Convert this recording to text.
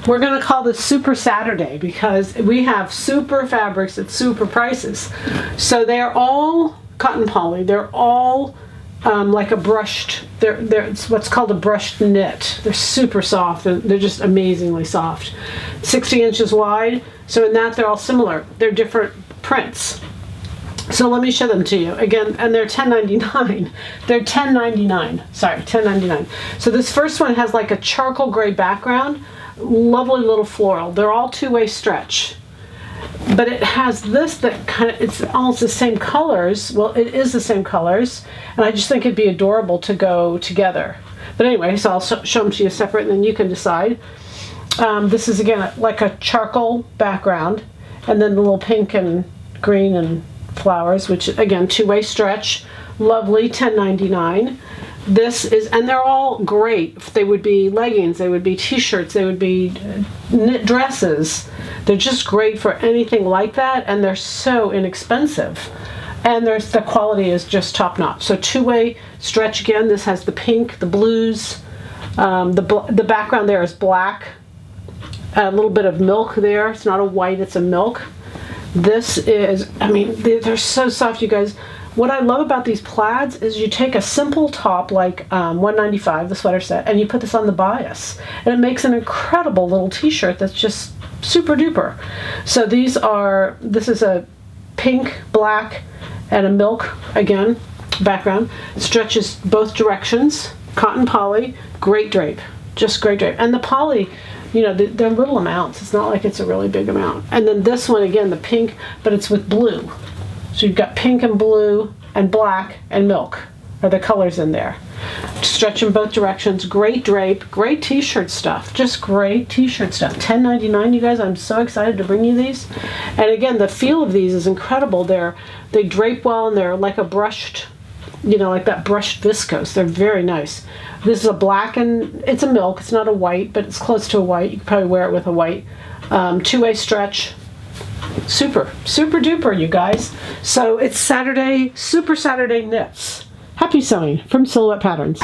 We're going to call this Super Saturday because we have super fabrics at super prices. So they're all cotton poly. They're all like a brushed, it's what's called a brushed knit. They're super soft, and they're just amazingly soft. 60 inches wide, so in that they're all similar. They're different prints. So let me show them to you again, and they're $10.99. They're $10.99. Sorry, $10.99. So this first one has like a charcoal gray background, lovely little floral. They're all two-way stretch. But it has this that kind of, it's almost the same colors. Well, it is the same colors, and I just think it'd be adorable to go together. But anyway, so I'll show them to you separate, and then you can decide. This is, again, like a charcoal background, and then the little pink and green and flowers, which, again, two-way stretch. Lovely, $10.99. This is, and they're all great. They would be leggings, they would be t-shirts, they would be knit dresses. They're just great for anything like that, and they're so inexpensive. And the quality is just top-notch. So two-way stretch again. This has the pink, the blues. The background there is black. A little bit of milk there. It's not a white, it's a milk. This is, I mean, they're so soft, you guys. What I love about these plaids is you take a simple top like $195, the sweater set, and you put this on the bias. And it makes an incredible little t-shirt that's just super duper. So this is a pink, black, and a milk, again, background. It stretches both directions. Cotton poly, great drape. Just great drape. And the poly, you know, they're little amounts. It's not like it's a really big amount. And then this one, again, the pink, but it's with blue. So you've got pink and blue and black and milk are the colors in there. Stretch in both directions. Great drape. Great t-shirt stuff. Just great t-shirt stuff. $10.99, you guys. I'm so excited to bring you these. And again, the feel of these is incredible. They drape well, and they're like a brushed, you know, like that brushed viscose. They're very nice. This is a black, and it's a milk. It's not a white, but it's close to a white. You could probably wear it with a white. Two-way stretch. Super duper, you guys. So it's Saturday, Super Saturday knits. Happy sewing from Silhouette Patterns.